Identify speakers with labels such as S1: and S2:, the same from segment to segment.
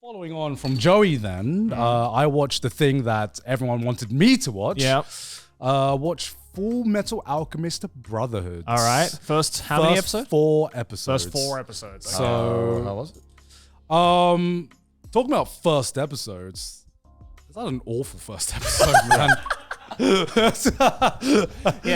S1: Following on from Joey then, I watched the thing that everyone wanted me to watch.
S2: Yep.
S1: Watch Full Metal Alchemist Brotherhood.
S2: All right. First, how many episodes?
S1: 4 episodes.
S2: First 4 episodes.
S1: So,
S3: how was it?
S1: Talking about first episodes, is that an awful first episode, man?
S2: Yeah,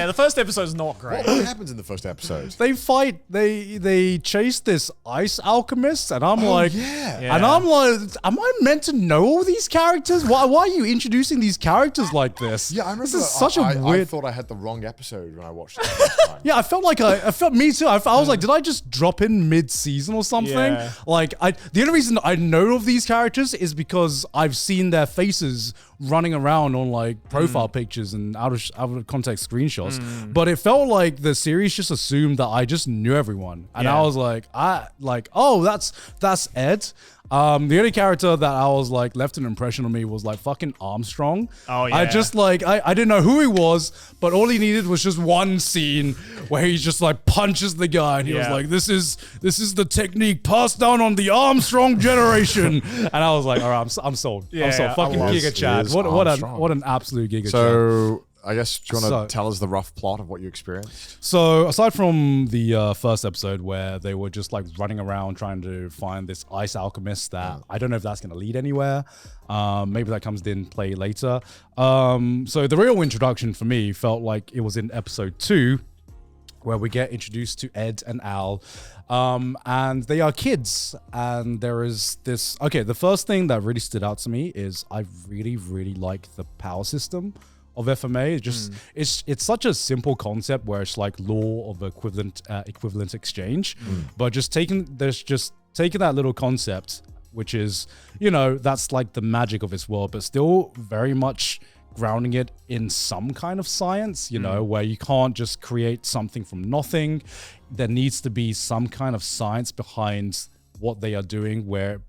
S2: the first episode's not great.
S3: What happens in the first episode?
S1: They fight. They chase this ice alchemist, and I'm like,
S3: yeah.
S1: and I'm like, am I meant to know all these characters? Why are you introducing these characters like this?
S3: Yeah, I remember.
S1: This is such a
S3: I
S1: weird.
S3: thought I had the wrong episode when I watched it the first time.
S1: Yeah, I felt like I felt me too. I was like, did I just drop in mid-season or something?
S2: Yeah.
S1: Like, the only reason I know of these characters is because I've seen their faces running around on like profile pictures and out of context screenshots. But it felt like the series just assumed that I just knew everyone, and I was like, oh, that's Ed. The only character that I was like left an impression on me was like fucking Armstrong.
S2: Oh, yeah.
S1: I just like I didn't know who he was, but all he needed was just one scene where he just like punches the guy, and he was like, "This is the technique passed down on the Armstrong generation." And I was like, "All right, I'm sold. I'm sold. Fucking Giga Chad. What an absolute Giga Chad."
S3: So, I guess, do you want to tell us the rough plot of what you experienced?
S1: So, aside from the first episode where they were just like running around trying to find this ice alchemist that I don't know if that's going to lead anywhere. Maybe that comes in play later. So, the real introduction for me felt like it was in episode 2 where we get introduced to Ed and Al. And they are kids. And there is this... Okay, the first thing that really stood out to me is I really, really like the power system of FMA. It's such a simple concept where it's like law of equivalent exchange, but just taking that little concept, which is, that's like the magic of this world, but still very much grounding it in some kind of science, where you can't just create something from nothing. There needs to be some kind of science behind what they are doing, where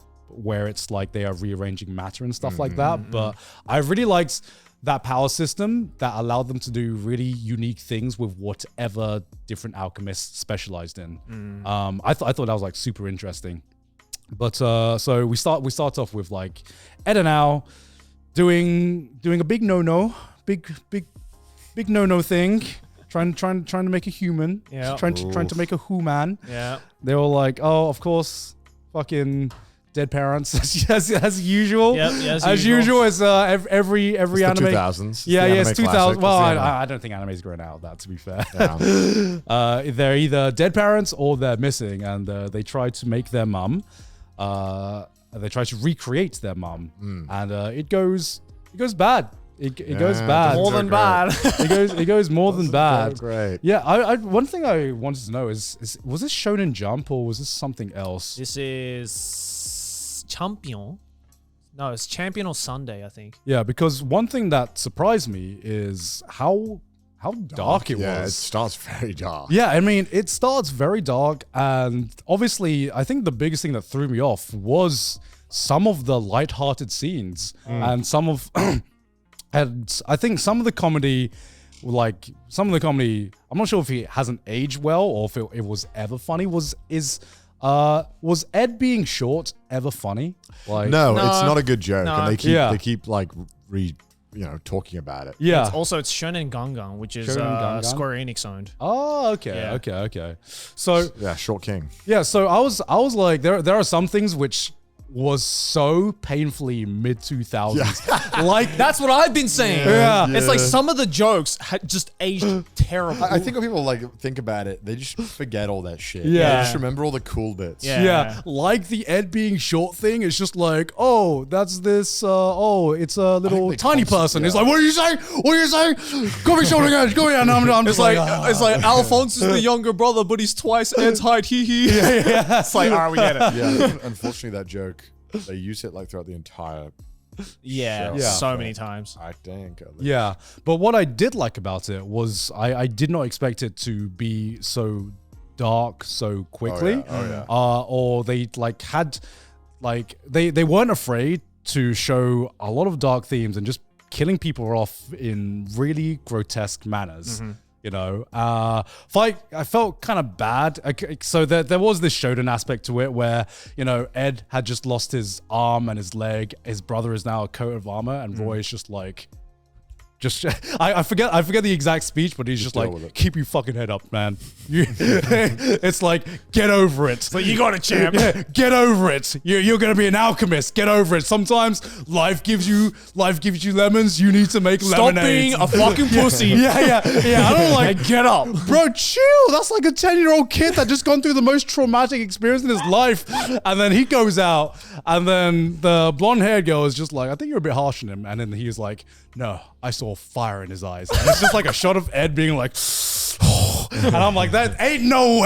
S1: it's like they are rearranging matter and stuff like that. But I really liked that power system that allowed them to do really unique things with whatever different alchemists specialized in. I thought that was like super interesting. But so we start off with like Ed and Al doing a big no-no thing, trying to make a human, trying to make a human. Yeah, they were like, oh, of course, fucking dead parents as usual. Yep, as usual as every
S3: it's
S1: anime.
S3: The 2000s.
S1: Yeah, it's 2000. Well, I don't think anime's grown out of that, to be fair. Yeah. They're either dead parents or they're missing, and they try to make their mum. They try to recreate their mum, and it goes bad. It goes bad.
S2: More than bad.
S1: It goes more than bad.
S3: Great.
S1: Yeah, one thing I wanted to know is was this Shonen Jump or was this something else?
S2: This is Champion. No, it's Champion or Sunday, I think.
S1: Yeah, because one thing that surprised me is how dark it was.
S3: Yeah, it starts very dark.
S1: Yeah, I mean, it starts very dark, and obviously, I think the biggest thing that threw me off was some of the lighthearted scenes and some of, and I think some of the comedy, I'm not sure if it hasn't aged well or if it was ever funny. Was Ed being short ever funny? Like,
S3: no, it's not a good joke,
S2: No.
S3: and they keep like talking about it.
S1: Yeah.
S2: It's Shonen Gangan, which is
S1: Shonen Gangan?
S2: Square Enix owned.
S1: Oh, okay,
S2: Yeah.
S1: okay. So
S3: Yeah, Short King.
S1: yeah, so I was like, there are some things which was so painfully mid 2000s. Like
S2: That's what I've been saying.
S1: Yeah.
S2: It's like some of the jokes just aged terrible.
S3: I think when people think about it, they just forget all that shit.
S1: Yeah.
S3: They just remember all the cool bits.
S2: Yeah.
S1: like the Ed being short thing. It's just like, oh, that's this. It's a little
S3: they
S1: tiny person.
S3: yeah.
S1: It's like, what are you saying? What are you saying? Go be short again. Go again. I'm just like,
S2: it's like Alphonse is the younger brother, but he's twice Ed's height. Hee hee.
S1: yeah.
S2: It's like, all right, we get it.
S3: Yeah, unfortunately, that joke, they use it like throughout the entire
S2: Yeah,
S3: show.
S2: so many times.
S3: acting.
S1: Yeah, but what I did like about it was I did not expect it to be so dark so quickly.
S3: Oh, yeah.
S1: Or they they weren't afraid to show a lot of dark themes and just killing people off in really grotesque manners. You know, fight. I felt kind of bad. So there was this Shodan aspect to it where, you know, Ed had just lost his arm and his leg. His brother is now a coat of armor, and Roy is just like, I forget the exact speech, but he's just like, keep your fucking head up, man. It's like, get over it.
S2: So you got a champ.
S1: Yeah, get over it. You're gonna be an alchemist. Get over it. Sometimes life gives you lemons. You need to make lemonade.
S2: Stop being a fucking pussy.
S1: Yeah. I don't like.
S2: And get up,
S1: bro. Chill. That's like a 10-year-old kid that just gone through the most traumatic experience in his life, and then he goes out, and then the blonde-haired girl is just like, I think you're a bit harsh on him, and then he's like, no, I saw fire in his eyes. And it's just like a shot of Ed being like, and I'm like, that ain't no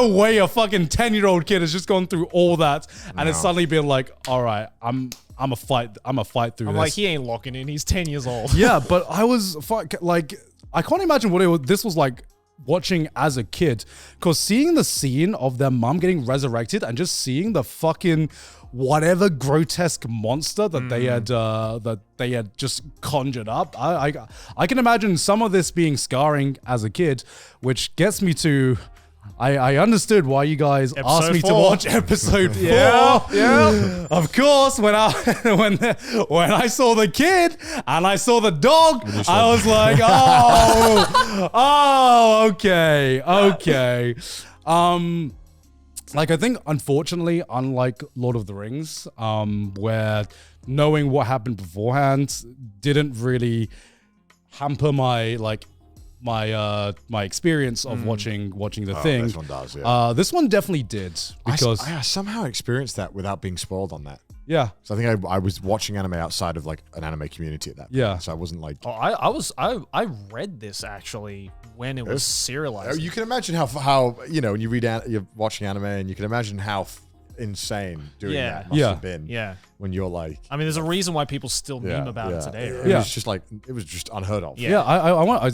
S1: way a fucking 10-year-old kid has just gone through all that, and it's suddenly been like, all right, I'm a fight through this.
S2: I'm like, he ain't locking in. He's 10 years old.
S1: Yeah, but I was like, I can't imagine what this was like watching as a kid, because seeing the scene of their mum getting resurrected and just seeing the fucking whatever grotesque monster that they had just conjured up, I can imagine some of this being scarring as a kid, which gets me to I understood why you guys asked me to watch episode 4. Yeah. Of course, when I saw the kid and I saw the dog, I was like, okay. Like, I think, unfortunately, unlike Lord of the Rings, where knowing what happened beforehand didn't really hamper my experience of watching the thing.
S3: This one does, yeah.
S1: This one definitely did, because
S3: I somehow experienced that without being spoiled on that.
S1: Yeah.
S3: So I think I was watching anime outside of like an anime community at that point.
S1: Yeah.
S3: So I wasn't like...
S2: Oh, I read this actually when it was serialized.
S3: You can imagine how you know, when you're watching anime, and you can imagine how insane doing that must have been.
S2: Yeah.
S3: When you're like...
S2: I mean, there's a reason why people still meme about it today, right?
S3: It was just unheard of.
S1: Yeah.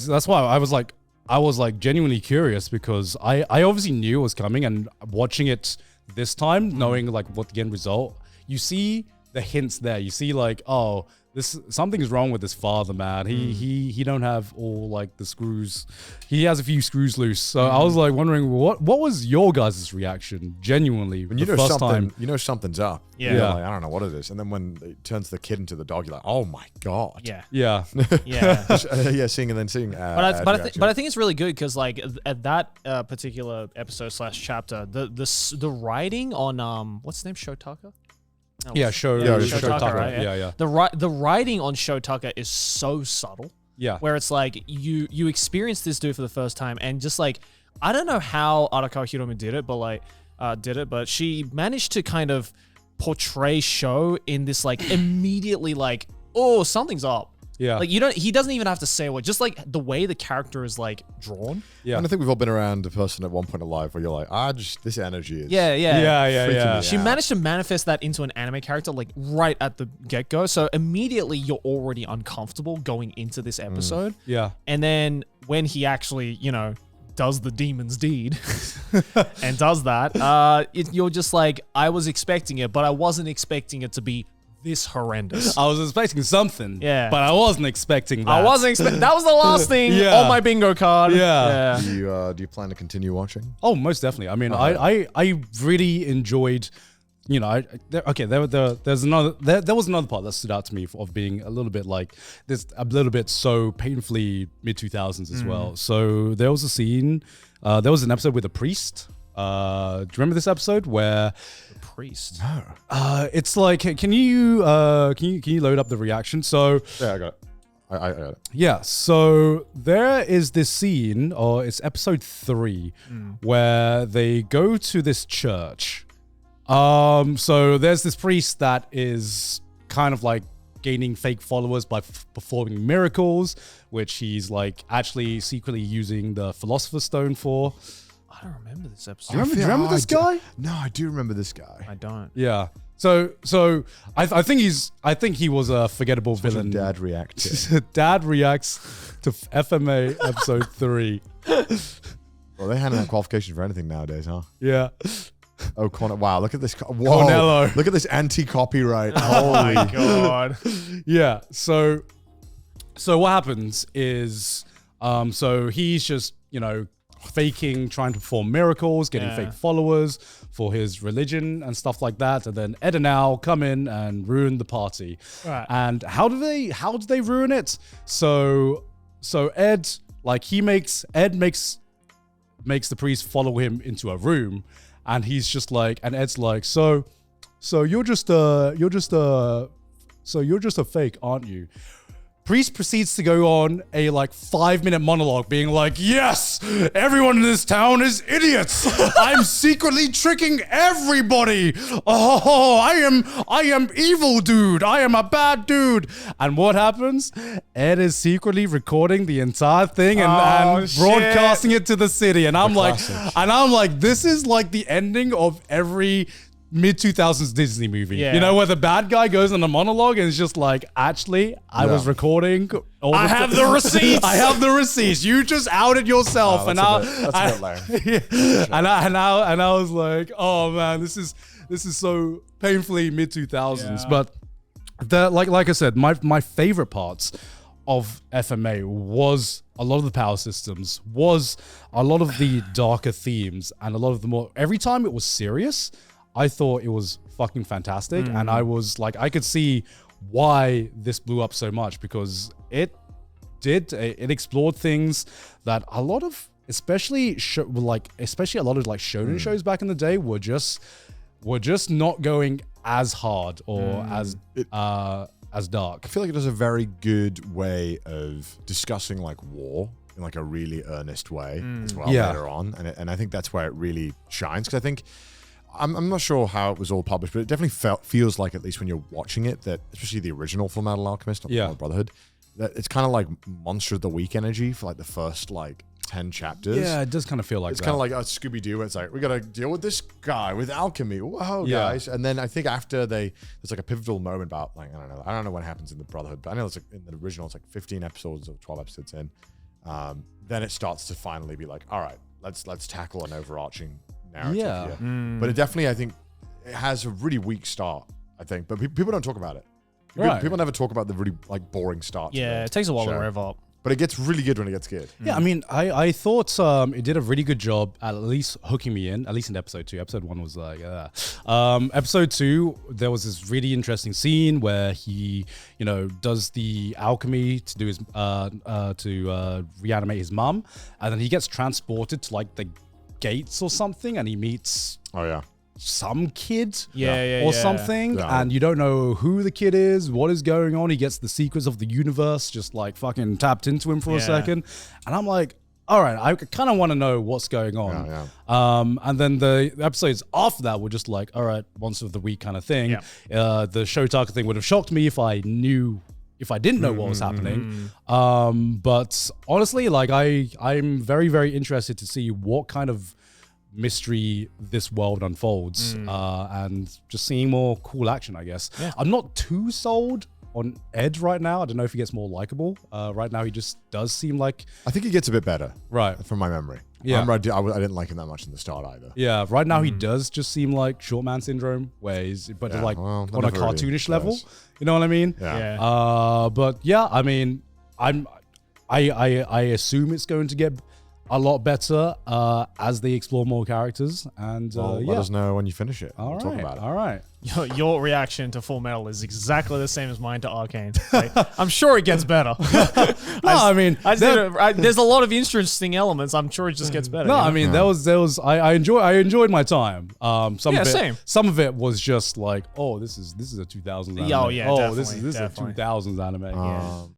S1: That's why I was like genuinely curious, because I obviously knew it was coming, and watching it this time, knowing like what the end result, you see the hints there. You see like, oh, something's wrong with his father, man. He don't have all like the screws. He has a few screws loose. So I was like wondering, what was your guys' reaction genuinely
S3: when you
S1: the
S3: know
S1: first time?
S3: You know something's up.
S2: Yeah.
S3: You're like, I don't know what it is. And then when it turns the kid into the dog, you're like, oh my god.
S2: Yeah.
S1: Yeah.
S2: Yeah.
S3: Seeing and then seeing.
S2: But I think it's really good, because like at that particular episode / chapter, the writing on what's his name, Shotaka?
S1: Shotaka,
S2: right?
S1: Yeah.
S2: The writing on Shotaka is so subtle.
S1: Yeah.
S2: Where it's like you experience this dude for the first time, and just like, I don't know how Arakawa Hiromi did it, but she managed to kind of portray Sho in this like immediately like, oh, something's up.
S1: Yeah.
S2: Like he doesn't even have to say what, just like the way the character is like drawn.
S3: Yeah. And I think we've all been around a person at one point in life where you're like, this energy is.
S2: Yeah. She managed to manifest that into an anime character like right at the get-go. So immediately you're already uncomfortable going into this episode.
S1: Yeah.
S2: And then when he actually, you know, does the demon's deed and does that, you're just like, I was expecting it, but I wasn't expecting it to be this horrendous.
S1: I was expecting something, but I wasn't expecting that.
S2: That was the last thing on my bingo card.
S1: Yeah.
S3: Do you plan to continue watching?
S1: Oh, most definitely. I mean, I really enjoyed, you know, there was another part that stood out to me of being a little bit like this, a little bit so painfully mid-2000s as well. So there was a scene, there was an episode with a priest. Do you remember this episode where
S2: priest?
S3: No.
S1: It's like, can you load up the reaction? So
S3: yeah, I got it. I got it.
S1: Yeah, so there is this scene, or it's episode 3, where they go to this church. So there's this priest that is kind of like gaining fake followers by performing miracles, which he's like actually secretly using the Philosopher's Stone for.
S2: I don't remember this episode.
S1: Do you remember this guy?
S3: No, I do remember this guy.
S2: I don't.
S1: Yeah. So I think he was a forgettable villain.
S3: Dad reacts.
S1: Dad reacts to FMA episode 3.
S3: Well, they're handing out qualifications for anything nowadays, huh?
S1: Yeah.
S3: Oh, wow! Look at this. Whoa!
S1: Cornello.
S3: Look at this anti-copyright.
S2: Oh my god.
S1: Yeah. So what happens is So he's just, faking, trying to perform miracles, getting fake followers for his religion and stuff like that. And then Ed and Al come in and ruin the party.
S2: Right.
S1: And how do they ruin it? So Ed, Ed makes the priest follow him into a room, and he's just like, and Ed's like, so you're just a fake, aren't you? Priest proceeds to go on a 5-minute monologue being like, yes, everyone in this town is idiots. I'm secretly tricking everybody. Oh, I am evil, dude. I am a bad dude. And what happens? Ed is secretly recording the entire thing and broadcasting it to the city. And I'm like, this is like the ending of every mid-2000s Disney movie.
S2: Yeah.
S1: Where the bad guy goes on a monologue and is just like, actually, I was recording.
S2: I have the receipts.
S1: I have the receipts. You just outed yourself.
S3: That's a bit lame.
S1: And I was like, oh man, this is so painfully mid-2000s.
S2: Yeah.
S1: But like I said, my favorite parts of FMA was a lot of the power systems, was a lot of the darker themes, and a lot of the more, every time it was serious, I thought it was fucking fantastic. And I was like, I could see why this blew up so much, because it explored things that a lot of, especially a lot of shonen shows back in the day were just not going as hard or as dark.
S3: I feel like it does a very good way of discussing war in a really earnest way as well later on, and I think that's where it really shines, because I think I'm not sure how it was all published, but it definitely feels like, at least when you're watching it, that especially the original Full Metal Alchemist, not Brotherhood, that it's kind of like Monster of the Week energy for the first 10 chapters.
S1: Yeah, it does kind of feel like
S3: it's
S1: that.
S3: kind of like a Scooby-Doo, where it's like, we got to deal with this guy with alchemy. Whoa, guys. And then I think after there's a pivotal moment about, I don't know what happens in the Brotherhood, but I know it's in the original, it's 15 episodes or 12 episodes in. Then it starts to finally be like, all right, let's tackle an overarching narrative here. But it definitely, I think, it has a really weak start, I think, but people don't talk about it. People never talk about the really boring start.
S2: Yeah, it takes a while to rev up.
S3: But it gets really good when it gets good.
S1: Yeah, I mean, I thought it did a really good job at least hooking me in, at least in episode 2. Episode 1 was episode 2, there was this really interesting scene where he, does the alchemy to do his, to reanimate his mum, and then he gets transported to the gates or something, and he meets some kid or something, and you don't know who the kid is, what is going on. He gets the secrets of the universe just fucking tapped into him for a second, and I'm like, all right, I kind of want to know what's going on. And then the episodes after that were just all right, Monster of the Week kind of thing. The Shotaka thing would have shocked me if I didn't know what was happening. But honestly, I'm very, very interested to see what kind of mystery this world unfolds, and just seeing more cool action, I guess. I'm not too sold on Ed right now. I don't know if he gets more likable. Right now, he just does seem like...
S3: I think he gets a bit better,
S1: right,
S3: from my memory.
S1: Yeah,
S3: I didn't like him that much in the start either.
S1: Yeah, right now he does just seem like Short Man Syndrome, where he's on a cartoonish level. You know what I mean?
S3: Yeah.
S1: But yeah, I mean, I assume it's going to get a lot better as they explore more characters, and
S3: let us know when you finish it.
S1: We'll
S3: talk about it.
S1: All right.
S2: Your reaction to Full Metal is exactly the same as mine to Arcane. I'm sure it gets better. There's a lot of interesting elements. I'm sure it just gets better.
S1: No, I mean, there was I enjoyed my time.
S2: Same.
S1: Some of it was just this is a 2000s anime.
S2: Oh yeah,
S1: this is a 2000s anime.